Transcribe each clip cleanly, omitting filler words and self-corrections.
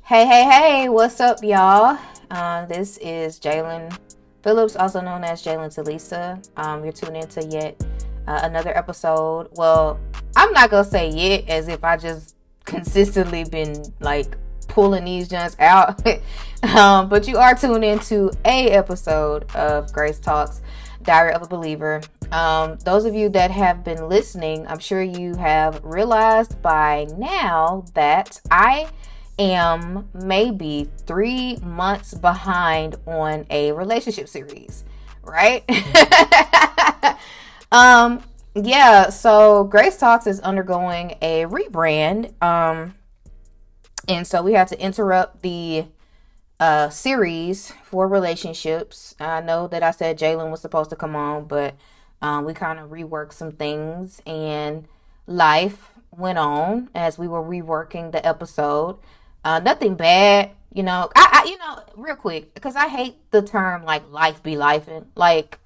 Hey, what's up, y'all? This is Jalen Phillips, also known as Jalen Telisa. You're tuning into yet another episode. Well, I'm not gonna say yet as if I just consistently been like pulling these joints out. But you are tuned into a episode of Grace Talks, Diary of a Believer. Those of you that have been listening, I'm sure you have realized by now that I am maybe 3 months behind on a relationship series, right? um, yeah, so Grace Talks is undergoing a rebrand. And so we had to interrupt the series for relationships. I know that I said Jalen was supposed to come on, but we kind of reworked some things and life went on as we were reworking the episode. Nothing bad, real quick, because I hate the term like life be lifing. Like,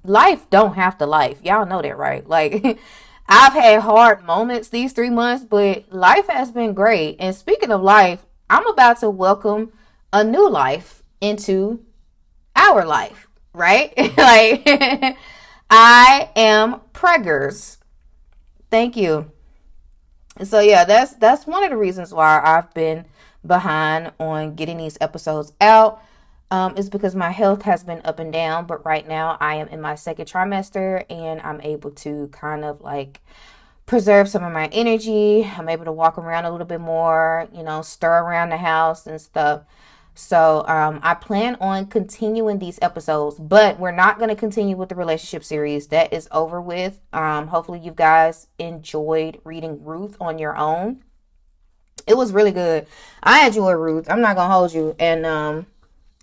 life don't have to life. Y'all know that, right? Like, I've had hard moments these 3 months, but life has been great. And speaking of life, I'm about to welcome a new life into our life, right? Like, I am preggers. Thank you. So yeah, that's one of the reasons why I've been behind on getting these episodes out. Is because my health has been up and down, but right now I am in my second trimester and I'm able to kind of like preserve some of my energy. I'm able to walk around a little bit more, stir around the house and stuff. So I plan on continuing these episodes, but we're not going to continue with the relationship series. That is over with. Hopefully you guys enjoyed reading Ruth on your own. It was really good. I enjoy Ruth. I'm not going to hold you. And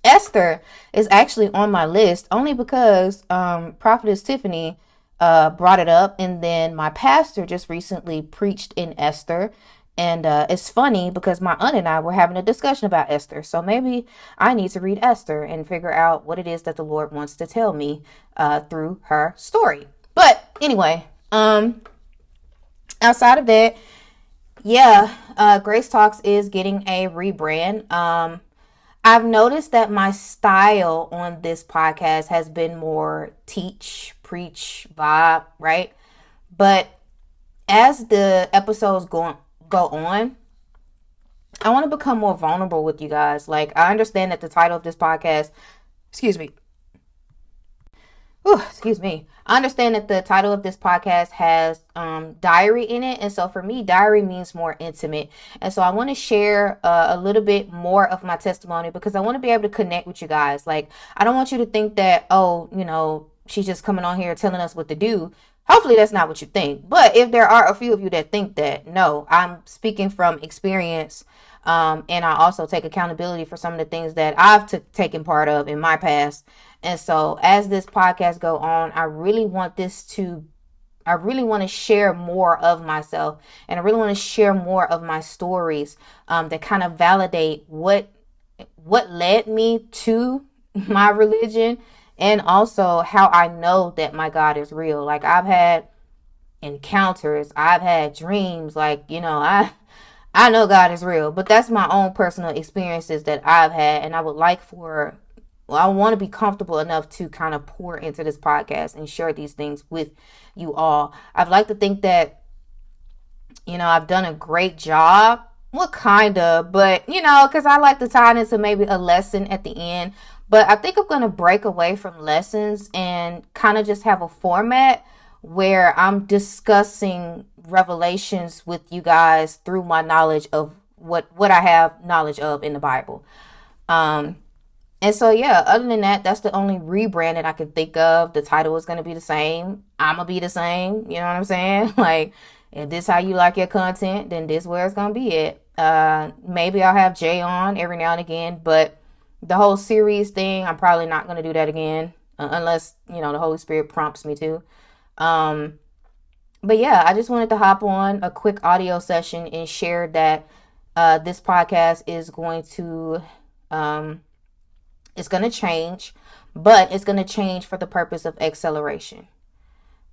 Esther is actually on my list only because Prophetess Tiffany brought it up. And then my pastor just recently preached in Esther. And it's funny because my aunt and I were having a discussion about Esther. So maybe I need to read Esther and figure out what it is that the Lord wants to tell me through her story. But anyway, outside of that, yeah, Grace Talks is getting a rebrand. I've noticed that my style on this podcast has been more teach, preach, vibe, right? But as the episodes go on, I want to become more vulnerable with you guys. Like, I understand that the title of this podcast, excuse me, excuse me. I understand that the title of this podcast has diary in it. And so for me, diary means more intimate. And so I want to share a little bit more of my testimony because I want to be able to connect with you guys. Like, I don't want you to think that, she's just coming on here telling us what to do. Hopefully that's not what you think. But if there are a few of you that think that, no, I'm speaking from experience. And I also take accountability for some of the things that I've taken part of in my past. And so as this podcast go on, I really want to share more of myself, and I really want to share more of my stories that kind of validate what led me to my religion, and also how I know that my God is real. Like, I've had encounters, I've had dreams, I know God is real, but that's my own personal experiences that I've had, and I want to be comfortable enough to kind of pour into this podcast and share these things with you all. I'd like to think that, I've done a great job. Well, kind of, but, because I like to tie it into maybe a lesson at the end. But I think I'm going to break away from lessons and kind of just have a format where I'm discussing revelations with you guys through my knowledge of what I have knowledge of in the Bible. And so, yeah, other than that, that's the only rebrand that I can think of. The title is going to be the same. I'm going to be the same. You know what I'm saying? Like, if this how you like your content, then this where it's going to be at. Maybe I'll have Jay on every now and again, but the whole series thing, I'm probably not going to do that again unless, the Holy Spirit prompts me to. But yeah, I just wanted to hop on a quick audio session and share that this podcast is going to it's going to change, but it's going to change for the purpose of acceleration.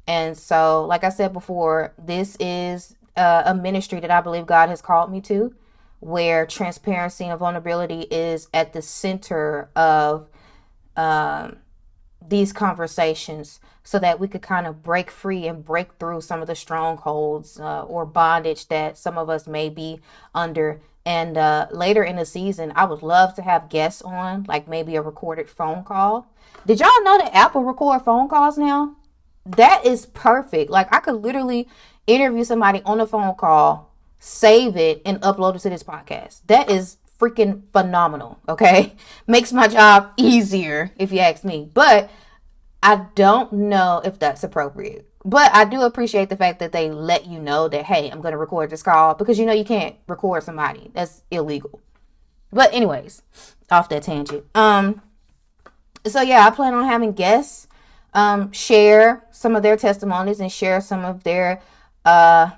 And so, like I said before, this is a ministry that I believe God has called me to, where transparency and vulnerability is at the center of um, these conversations, so that we could kind of break free and break through some of the strongholds or bondage that some of us may be under. And later in the season, I would love to have guests on, like maybe a recorded phone call. Did y'all know that Apple record phone calls now? That is perfect. Like, I could literally interview somebody on a phone call, save it, and upload it to this podcast. That is freaking phenomenal. Okay. Makes my job easier, if you ask me. But I don't know if that's appropriate. But I do appreciate the fact that they let you know that, hey, I'm going to record this call, because you know you can't record somebody. That's illegal. But anyways, off that tangent. So yeah, I plan on having guests share some of their testimonies and share some of their uh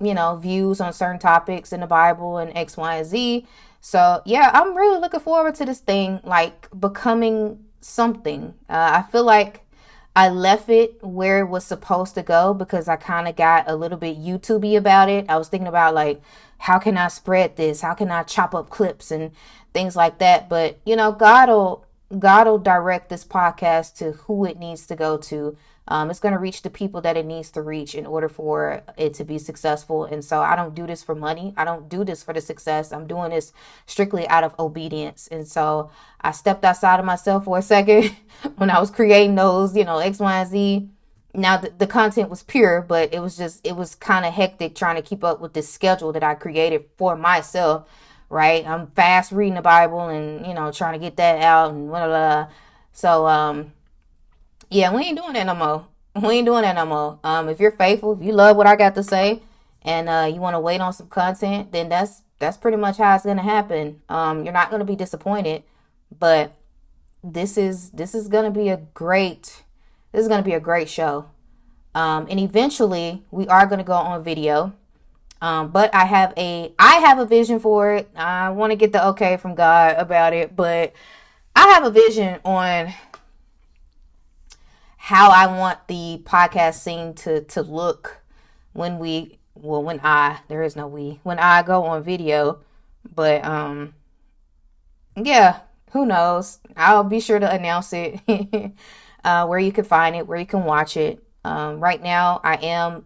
views on certain topics in the Bible and X, Y, and Z. So yeah, I'm really looking forward to this thing like becoming something. I feel like I left it where it was supposed to go because I kind of got a little bit YouTubey about it. I was thinking about like, how can I spread this? How can I chop up clips and things like that? But God will direct this podcast to who it needs to go to. It's going to reach the people that it needs to reach in order for it to be successful. And so I don't do this for money. I don't do this for the success. I'm doing this strictly out of obedience. And so I stepped outside of myself for a second when I was creating those, X, Y, and Z. Now the content was pure, but it was kind of hectic trying to keep up with this schedule that I created for myself. Right. I'm fast reading the Bible and, trying to get that out and blah, blah, blah. So, yeah, we ain't doing that no more. We ain't doing that no more. If you're faithful, if you love what I got to say, and you want to wait on some content, then that's pretty much how it's gonna happen. You're not gonna be disappointed, but this is gonna be a great show. And eventually we are gonna go on video. But I have a vision for it. I want to get the okay from God about it, but I have a vision on how I want the podcast scene to look when there is no we, when I go on video. But yeah, who knows? I'll be sure to announce it where you can find it, where you can watch it. Right now,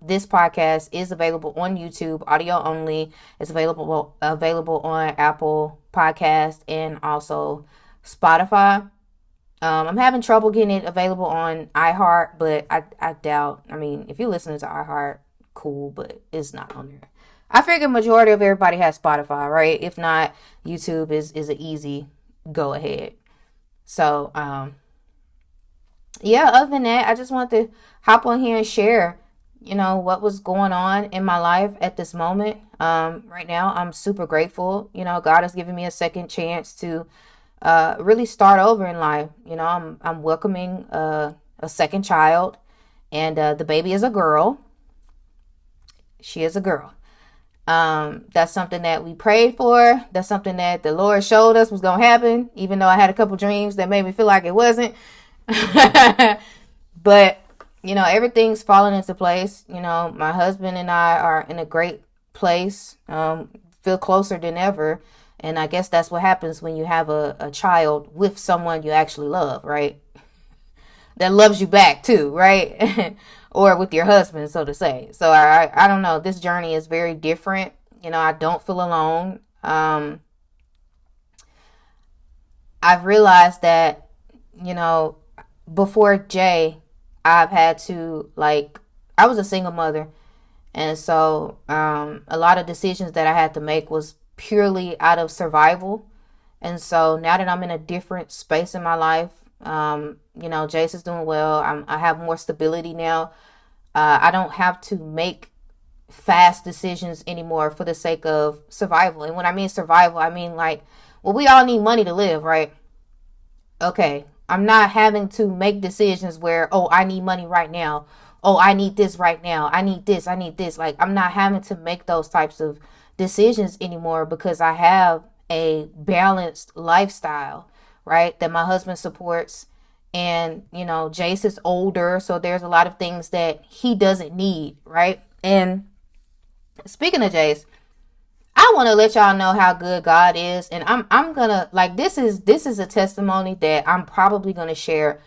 this podcast is available on YouTube, audio only. It's available on Apple Podcast and also Spotify. I'm having trouble getting it available on iHeart, but I doubt. I mean, if you're listening to iHeart, cool, but it's not on there. I figure majority of everybody has Spotify, right? If not, YouTube is an easy go ahead. So, yeah, other than that, I just want to hop on here and share, what was going on in my life at this moment. Right now, I'm super grateful. God has given me a second chance to really start over in life. I'm welcoming a second child, and the baby is a girl. She is a girl. That's something that we prayed for. That's something that the Lord showed us was going to happen, even though I had a couple dreams that made me feel like it wasn't. But everything's falling into place. My husband and I are in a great place, feel closer than ever. And I guess that's what happens when you have a child with someone you actually love, right? That loves you back too, right? Or with your husband, so to say. So I don't know, this journey is very different. I don't feel alone. I've realized that before Jay, I've had to, I was a single mother. And so a lot of decisions that I had to make was purely out of survival. And so now that I'm in a different space in my life, Jace is doing well. I have more stability now. I don't have to make fast decisions anymore for the sake of survival. And when I mean survival, I mean we all need money to live, right? Okay. I'm not having to make decisions where, I need money right now. I need this right now. I need this. I'm not having to make those types of decisions anymore because I have a balanced lifestyle, right? That my husband supports. And, Jace is older, so there's a lot of things that he doesn't need, right? And speaking of Jace, I I want to let y'all know how good God is, and I'm gonna like this is a testimony that I'm probably gonna share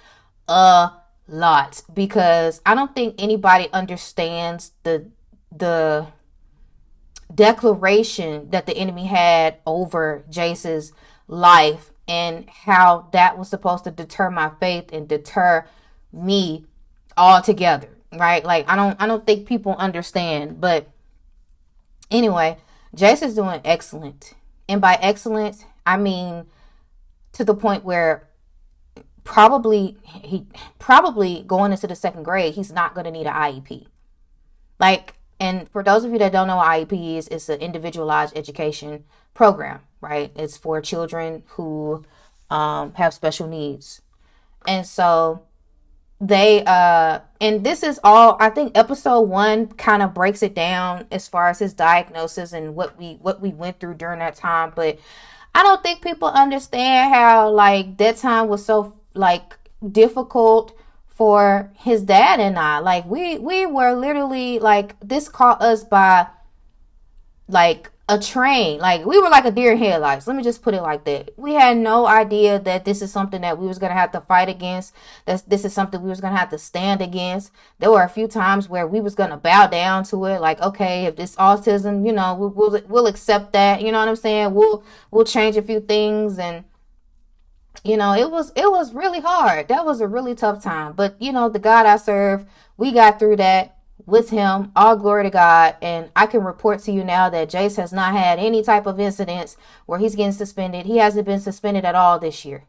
a lot, because I don't think anybody understands the declaration that the enemy had over Jace's life, and how that was supposed to deter my faith and deter me altogether, right? Like I don't think people understand. But anyway, Jace is doing excellent, and by excellent I mean to the point where probably going into the second grade, he's not going to need an IEP. Like, and for those of you that don't know what IEP is, it's an individualized education program, right? It's for children who have special needs. And so they and this is all, I think episode 1 kind of breaks it down as far as his diagnosis and what we went through during that time. But I don't think people understand how like that time was so like difficult for his dad and I. Like we were literally like, this caught us by like a train. Like we were like a deer in headlights. Let me just put it like that. We had no idea that this is something that we was going to have to fight against. That this is something we was going to have to stand against. There were a few times where we was going to bow down to it. Like, okay, if this autism, you know, we'll accept that. You know what I'm saying? We'll change a few things. And you know, it was really hard. That was a really tough time. But, you know, the God I serve, we got through that with him. All glory to God. And I can report to you now that Jace has not had any type of incidents where he's getting suspended. He hasn't been suspended at all this year.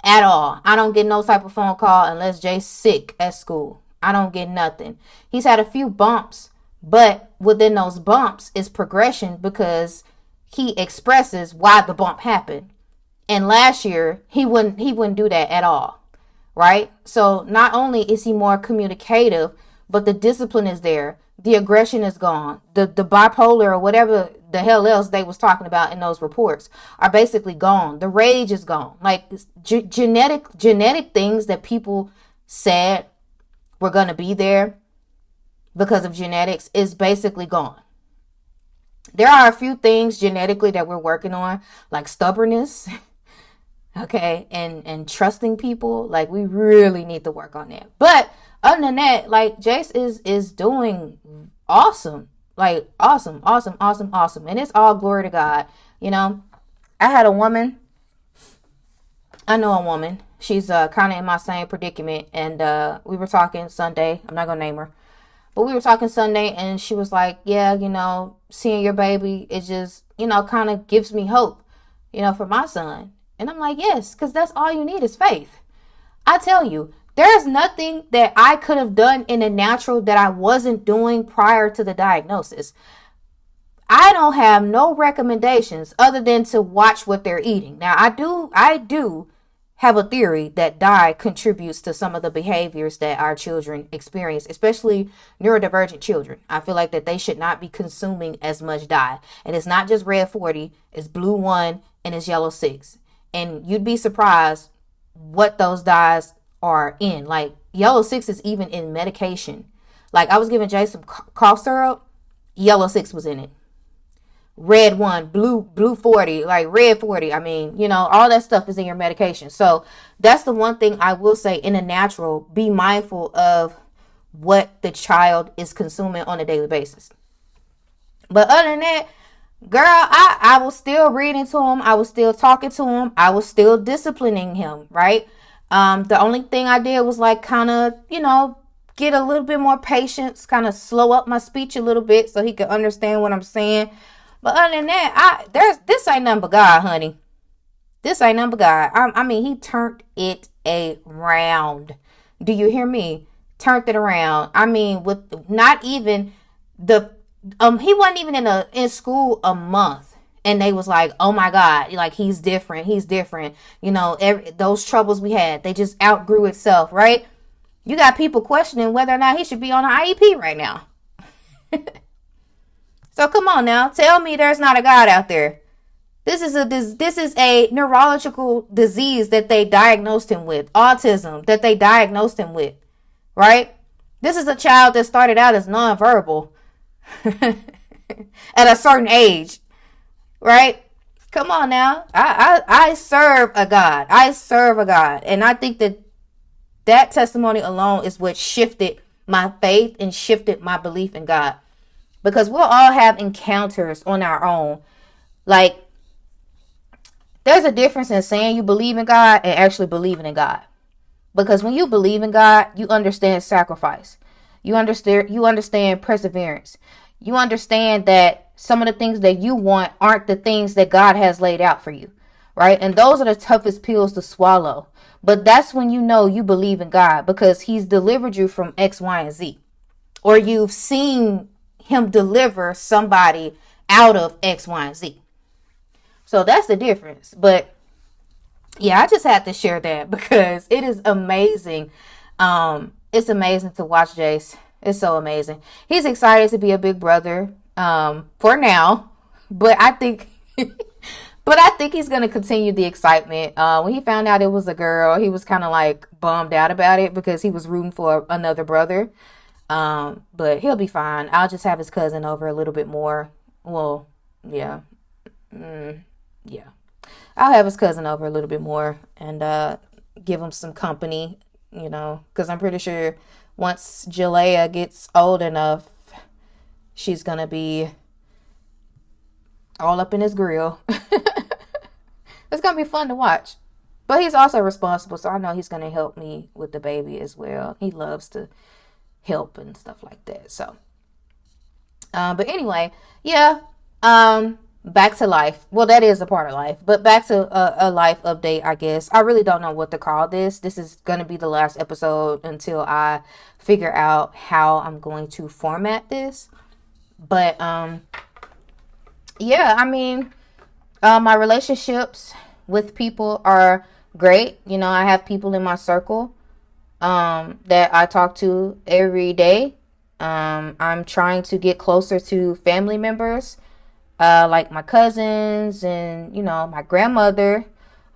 At all. I don't get no type of phone call unless Jace's sick at school. I don't get nothing. He's had a few bumps, but within those bumps is progression, because he expresses why the bump happened. And last year, he wouldn't do that at all, right? So not only is he more communicative, but the discipline is there. The aggression is gone. The bipolar or whatever the hell else they was talking about in those reports are basically gone. The rage is gone. Like genetic things that people said were going to be there because of genetics is basically gone. There are a few things genetically that we're working on, like stubbornness. Okay, and trusting people. Like we really need to work on that. But other than that, like Jace is doing awesome. Like awesome. And it's all glory to God. You know, I know a woman. She's kind of in my same predicament. And we were talking Sunday. I'm not gonna name her. But we were talking Sunday, and she was like, yeah, you know, seeing your baby, it just, you know, kind of gives me hope, you know, for my son. And I'm like, yes, because that's all you need is faith. I tell you, there's nothing that I could have done in the natural that I wasn't doing prior to the diagnosis. I don't have no recommendations other than to watch what they're eating. Now, I do have a theory that dye contributes to some of the behaviors that our children experience, especially neurodivergent children. I feel like that they should not be consuming as much dye. And it's not just red 40, it's blue 1, and it's yellow 6. And you'd be surprised what those dyes are in. Like yellow 6 is even in medication. Like I was giving Jay some cough syrup, yellow 6 was in it. Red 1, blue 40, like red 40. I mean, you know, all that stuff is in your medication. So that's the one thing I will say in a natural, be mindful of what the child is consuming on a daily basis. But other than that, girl, I was still reading to him. I was still talking to him. I was still disciplining him, right? The only thing I did was like kind of, you know, get a little bit more patience, kind of slow up my speech a little bit so he could understand what I'm saying. But other than that, this ain't nothing but God, honey. This ain't nothing but God. I mean, he turned it around. Do you hear me? Turned it around. I mean, with not even the he wasn't even in school a month, and they was like, oh my God, like he's different, you know, those troubles we had, they just outgrew itself, right? You got people questioning whether or not he should be on an IEP right now. So come on now, tell me there's not a God out there. This is a neurological disease that they diagnosed him with, autism that they diagnosed him with, right? This is a child that started out as nonverbal. at a certain age, right? Come on now. I serve a God. I serve a God. And I think that testimony alone is what shifted my faith and shifted my belief in God. Because we'll all have encounters on our own. Like, there's a difference in saying you believe in God and actually believing in God. Because when you believe in God, you understand sacrifice. You understand perseverance. You understand that some of the things that you want aren't the things that God has laid out for you, right? And those are the toughest pills to swallow. But that's when you know you believe in God, because he's delivered you from X, Y, and Z. Or you've seen him deliver somebody out of X, Y, and Z. So that's the difference. But yeah, I just had to share that because it is amazing. It's amazing to watch Jace. It's so amazing. He's excited to be a big brother, for now, but I think, he's gonna continue the excitement. When he found out it was a girl, he was kind of like bummed out about it because he was rooting for another brother. But he'll be fine. I'll just have his cousin over a little bit more. Well, yeah, yeah. I'll have his cousin over a little bit more and give him some company, because I'm pretty sure once Jalea gets old enough, she's going to be all up in his grill. It's going to be fun to watch. But he's also responsible, so I know he's going to help me with the baby as well. He loves to help and stuff like that. So, but anyway, yeah, back to life. Well, that is a part of life, but back to a life update, I guess. I really don't know what to call this. This is going to be the last episode until I figure out how I'm going to format this. But, yeah, I mean, my relationships with people are great. I have people in my circle, that I talk to every day. I'm trying to get closer to family members, like my cousins and, my grandmother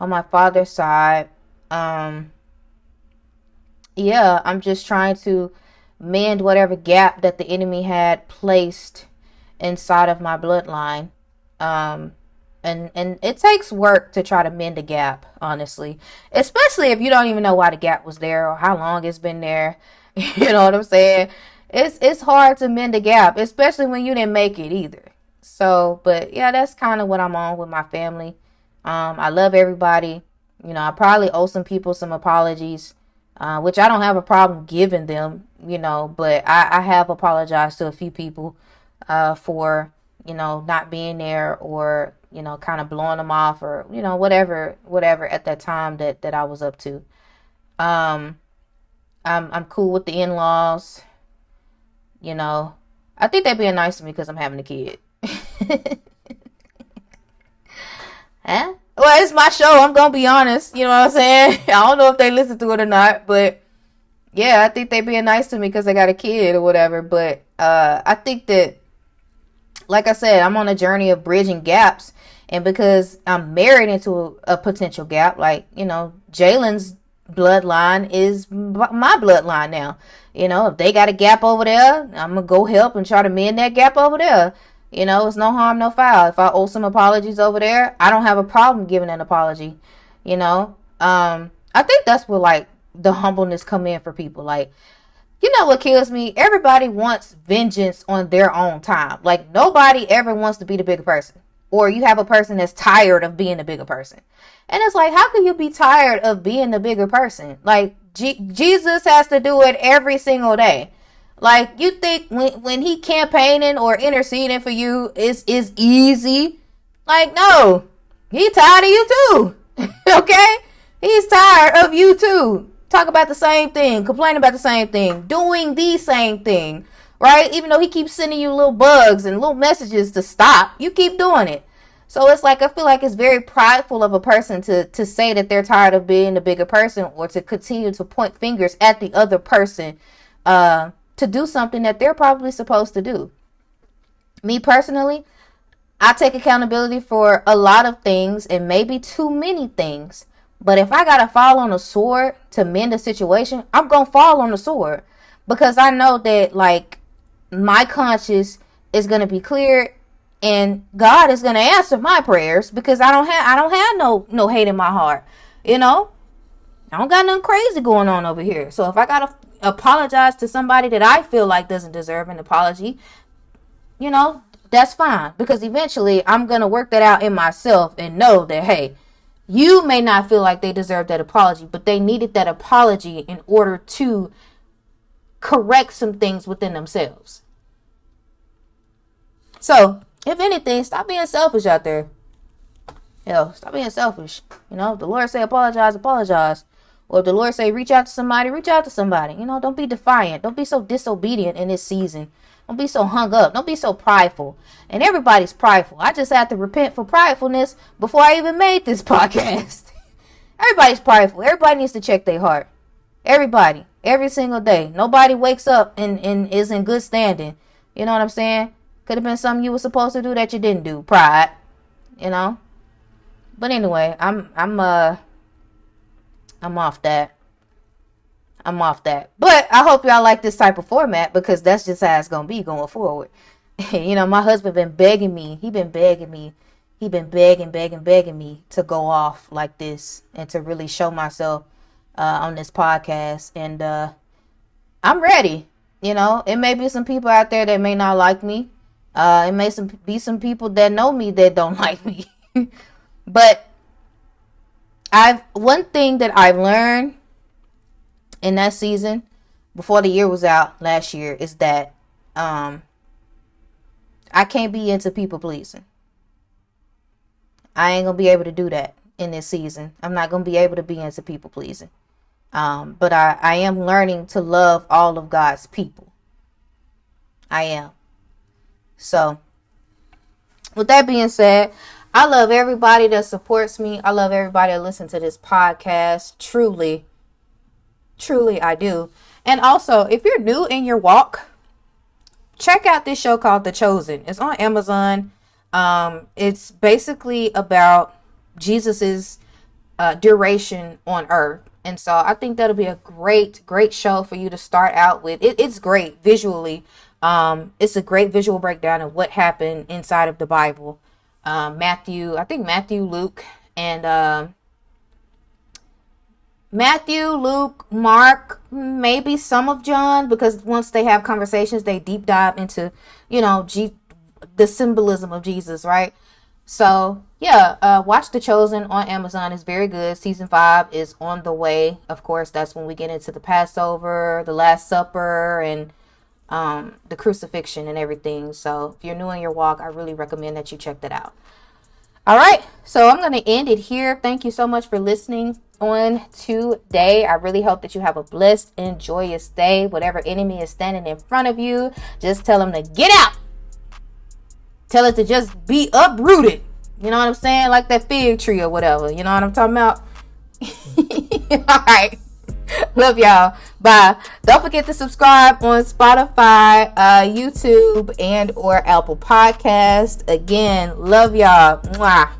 on my father's side. Yeah, I'm just trying to mend whatever gap that the enemy had placed inside of my bloodline. And it takes work to try to mend a gap, honestly, especially if you don't even know why the gap was there or how long it's been there. You know what I'm saying? It's hard to mend a gap, especially when you didn't make it either. So, but yeah, that's kind of what I'm on with my family. I love everybody. I probably owe some people some apologies, which I don't have a problem giving them, but I have apologized to a few people, for, not being there or, kind of blowing them off or, whatever at that time that I was up to. I'm cool with the in-laws. I think they're being nice to me because I'm having a kid. Huh? Well, it's my show. I'm gonna be honest. You know what I'm saying? I don't know if they listen to it or not, but yeah, I think they being nice to me because I got a kid or whatever. But I think that, like I said, I'm on a journey of bridging gaps, and because I'm married into a potential gap, like Jalen's bloodline is my bloodline now. If they got a gap over there, I'm gonna go help and try to mend that gap over there. It's no harm, no foul. If I owe some apologies over there, I don't have a problem giving an apology. I think that's where like the humbleness come in for people. Like, what kills me? Everybody wants vengeance on their own time. Like, nobody ever wants to be the bigger person. Or you have a person that's tired of being the bigger person. And it's like, how can you be tired of being the bigger person? Like, Jesus has to do it every single day. Like, you think when he campaigning or interceding for you is easy? Like, no. He tired of you too. Okay? He's tired of you too. Talk about the same thing. Complain about the same thing. Doing the same thing. Right? Even though he keeps sending you little bugs and little messages to stop, you keep doing it. So it's like, I feel like it's very prideful of a person to say that they're tired of being the bigger person, or to continue to point fingers at the other person, to do something that they're probably supposed to do. Me personally, I take accountability for a lot of things and maybe too many things. But if I gotta fall on a sword to mend a situation, I'm gonna fall on the sword, because I know that, like, my conscience is going to be cleared, and God is going to answer my prayers, because I don't have no hate in my heart. I don't got nothing crazy going on over here. So if I got to apologize to somebody that I feel like doesn't deserve an apology, that's fine, because eventually I'm going to work that out in myself and know that, hey, you may not feel like they deserve that apology, but they needed that apology in order to correct some things within themselves. So, if anything, stop being selfish out there. Stop being selfish. If the Lord say apologize, apologize. Or if the Lord say reach out to somebody, reach out to somebody. Don't be defiant. Don't be so disobedient in this season. Don't be so hung up. Don't be so prideful. And everybody's prideful. I just had to repent for pridefulness before I even made this podcast. Everybody's prideful. Everybody needs to check their heart. Everybody. Every single day. Nobody wakes up and is in good standing. You know what I'm saying? Could have been something you were supposed to do that you didn't do. Pride. But anyway, I'm off that. But I hope y'all like this type of format, because that's just how it's going to be going forward. My husband been begging me. He been begging me to go off like this and to really show myself on this podcast. And I'm ready. It may be some people out there that may not like me. It may be some people that know me that don't like me. But one thing that I've learned in that season, before the year was out last year, is that I can't be into people pleasing. I ain't gonna be able to do that in this season. I'm not gonna be able to be into people pleasing. But I am learning to love all of God's people. I am. So, with that being said, I love everybody that supports me. I love everybody that listens to this podcast. Truly, I do. And also, if you're new in your walk, check out this show called The Chosen. It's on Amazon. It's basically about Jesus's duration on earth. And so I think that'll be a great show for you to start out with. It's great visually. It's a great visual breakdown of what happened inside of the Bible. Matthew, Luke, and Matthew, Luke, Mark, maybe some of John, because once they have conversations, they deep dive into, the symbolism of Jesus, right? So, watch The Chosen on Amazon. It's very good. Season 5 is on the way. Of course, that's when we get into the Passover, the Last Supper, and the crucifixion and everything. So, if you're new in your walk, I really recommend that you check that out. All right, so I'm going to end it here. Thank you so much for listening on today. I really hope that you have a blessed and joyous day. Whatever enemy is standing in front of you, just tell them to get out. Tell it to just be uprooted. You know what I'm saying? Like that fig tree or whatever. You know what I'm talking about? All right. Love y'all. Bye. Don't forget to subscribe on Spotify, YouTube, and or Apple Podcast. Again, love y'all. Mwah.